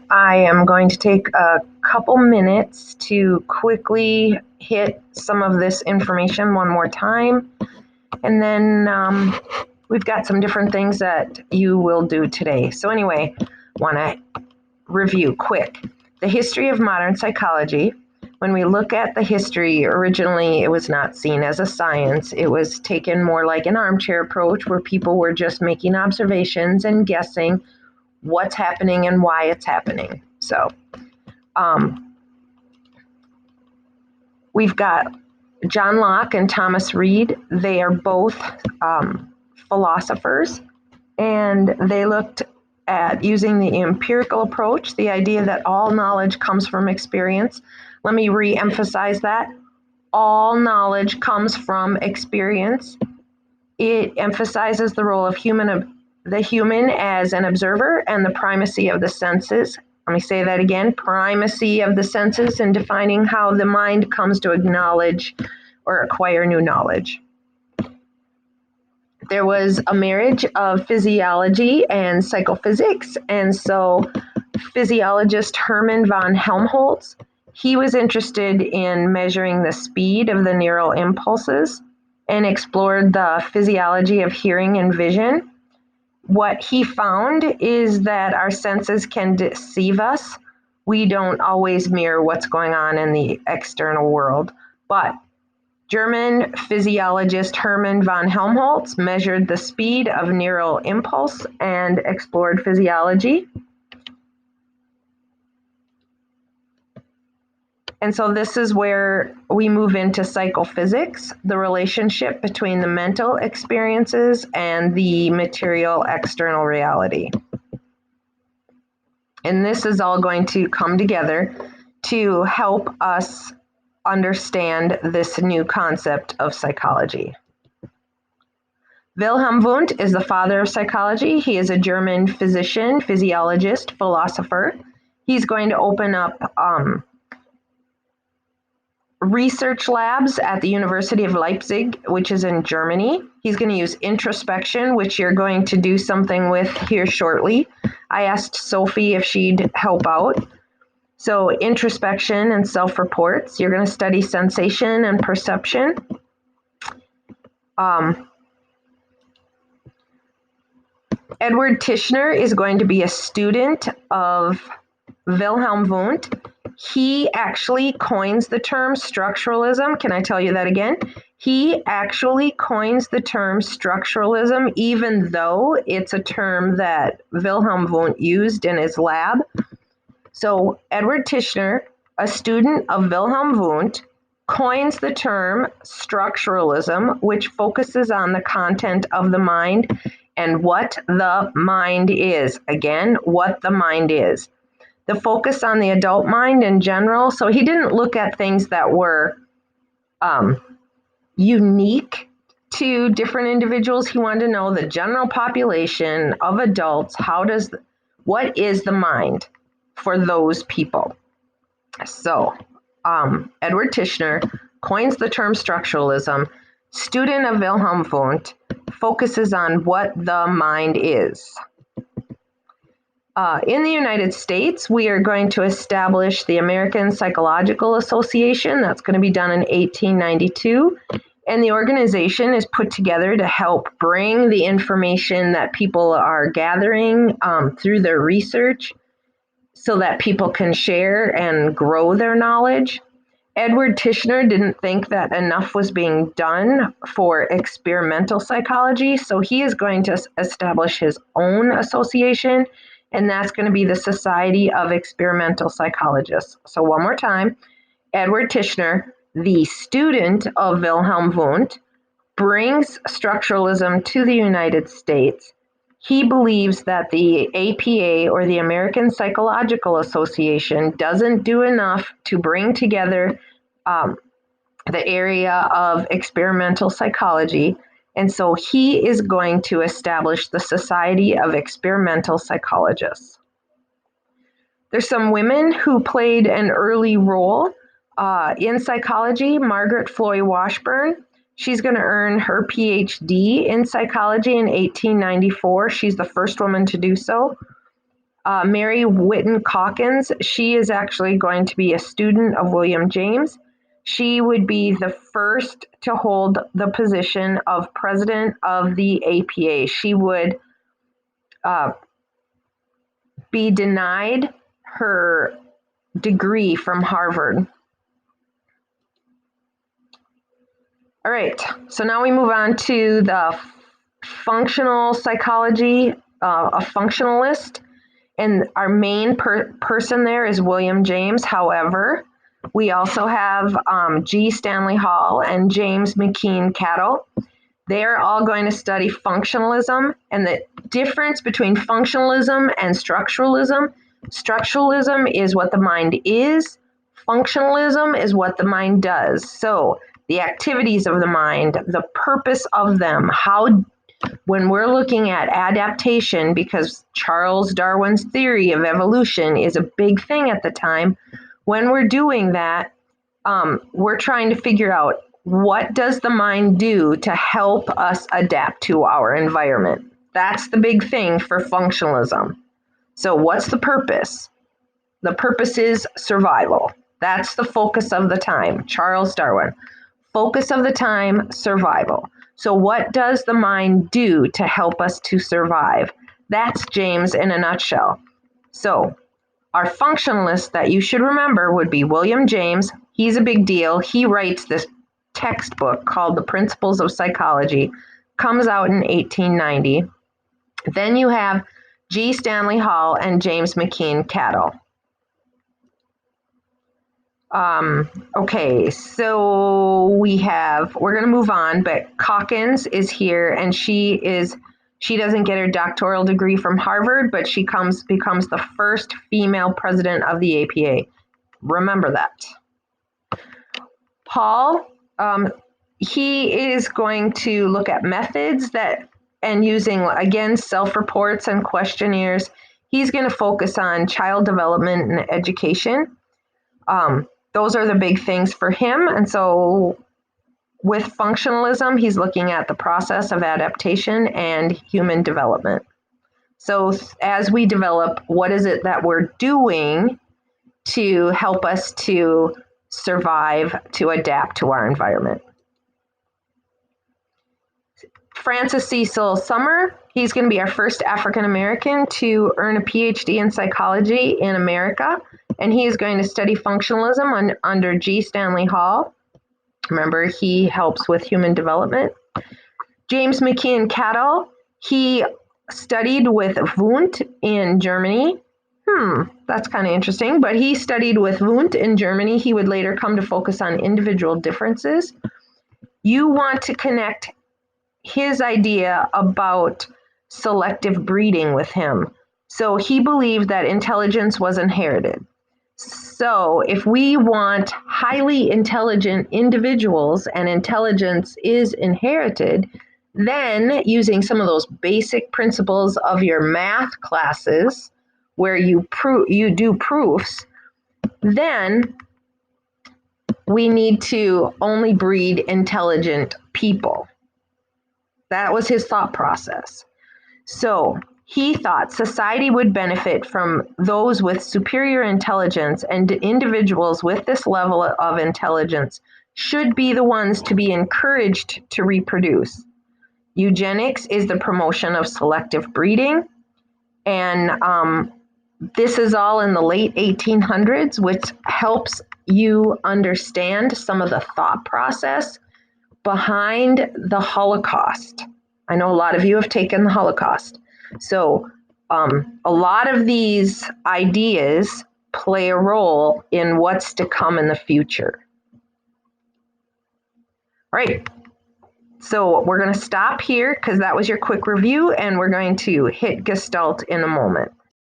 I am going to take a couple minutes to quickly hit some of this information one more time, and then we've got some different things that you will do today. So anyway, want to review quick. The history of modern psychology. When we look at the history, originally it was not seen as a science. It was taken more like an armchair approach where people were just making observations and guessing what's happening and why it's happening. So we've got John Locke and Thomas Reid. They are both philosophers, and they looked at using the empirical approach, the idea that all knowledge comes from experience. Let me re-emphasize that. All knowledge comes from experience. It emphasizes the role of the human as an observer and the primacy of the senses. Let me say that again, primacy of the senses in defining how the mind comes to acknowledge or acquire new knowledge. There was a marriage of physiology and psychophysics, and so physiologist Hermann von Helmholtz, he was interested in measuring the speed of the neural impulses and explored the physiology of hearing and vision. What he found is that our senses can deceive us. We don't always mirror what's going on in the external world, but German physiologist Hermann von Helmholtz measured the speed of neural impulse and explored physiology. And so this is where we move into psychophysics, the relationship between the mental experiences and the material external reality. And this is all going to come together to help us understand this new concept of psychology. Wilhelm Wundt is the father of psychology. He is a German physician, physiologist, philosopher. He's going to open up research labs at the University of Leipzig, which is in Germany. He's going to use introspection, which you're going to do something with here shortly. I asked Sophie if she'd help out. So introspection and self-reports. You're going to study sensation and perception. Edward Tishner is going to be a student of Wilhelm Wundt. He actually coins the term structuralism. Can I tell you that again? He actually coins the term structuralism, even though it's a term that Wilhelm Wundt used in his lab. So Edward Tishner, a student of Wilhelm Wundt, coins the term structuralism, which focuses on the content of the mind and what the mind is. Again, what the mind is. The focus on the adult mind in general. So he didn't look at things that were unique to different individuals. He wanted to know the general population of adults. What is the mind for those people? So Edward Tishner coins the term structuralism. Student of Wilhelm Wundt, focuses on what the mind is. In the United States, we are going to establish the American Psychological Association. That's going to be done in 1892. And the organization is put together to help bring the information that people are gathering through their research so that people can share and grow their knowledge. Edward Tishner didn't think that enough was being done for experimental psychology, so he is going to establish his own association, and that's going to be the Society of Experimental Psychologists. So one more time, Edward Tishner, the student of Wilhelm Wundt, brings structuralism to the United States. He believes that the APA, or the American Psychological Association, doesn't do enough to bring together the area of experimental psychology. And so he is going to establish the Society of Experimental Psychologists. There's some women who played an early role in psychology. Margaret Floy Washburn. She's going to earn her PhD in psychology in 1894. She's the first woman to do so. Mary Whiton Calkins, she is actually going to be a student of William James. She would be the first to hold the position of president of the APA. She would be denied her degree from Harvard. All right, so now we move on to the functional psychology, a functionalist. And our main person there is William James. However, we also have G. Stanley Hall and James McKean Cattell. They're all going to study functionalism and the difference between functionalism and structuralism. Structuralism is what the mind is. Functionalism is what the mind does. So the activities of the mind, the purpose of them, how when we're looking at adaptation, because Charles Darwin's theory of evolution is a big thing at the time, when we're doing that, we're trying to figure out what does the mind do to help us adapt to our environment. That's the big thing for functionalism. So what's the purpose? The purpose is survival. That's the focus of the time. Charles Darwin. Focus of the time, survival. So what does the mind do to help us to survive? That's James in a nutshell. So our functionalist that you should remember would be William James. He's a big deal. He writes this textbook called The Principles of Psychology, comes out in 1890. Then you have G. Stanley Hall and James McKean Cattell. Okay, so we're going to move on, but Calkins is here, and she doesn't get her doctoral degree from Harvard, but she becomes the first female president of the APA. Remember that. Hall, he is going to look at methods and using, again, self-reports and questionnaires. He's going to focus on child development and education. Those are the big things for him. And so with functionalism, he's looking at the process of adaptation and human development. So as we develop, what is it that we're doing to help us to survive, to adapt to our environment? Francis Cecil Summer, he's going to be our first African American to earn a PhD in psychology in America, and he is going to study functionalism under G. Stanley Hall. Remember, he helps with human development. James McKean Cattell, he studied with Wundt in Germany. That's kind of interesting, but he studied with Wundt in Germany. He would later come to focus on individual differences. You want to connect his idea about selective breeding with him. So he believed that intelligence was inherited. So if we want highly intelligent individuals and intelligence is inherited, then using some of those basic principles of your math classes where you do proofs, then we need to only breed intelligent people. That was his thought process. So he thought society would benefit from those with superior intelligence, and individuals with this level of intelligence should be the ones to be encouraged to reproduce. Eugenics is the promotion of selective breeding, and this is all in the late 1800s, which helps you understand some of the thought process behind the Holocaust. I know a lot of you have taken the Holocaust. So a lot of these ideas play a role in what's to come in the future. All right. So we're going to stop here because that was your quick review, and we're going to hit Gestalt in a moment.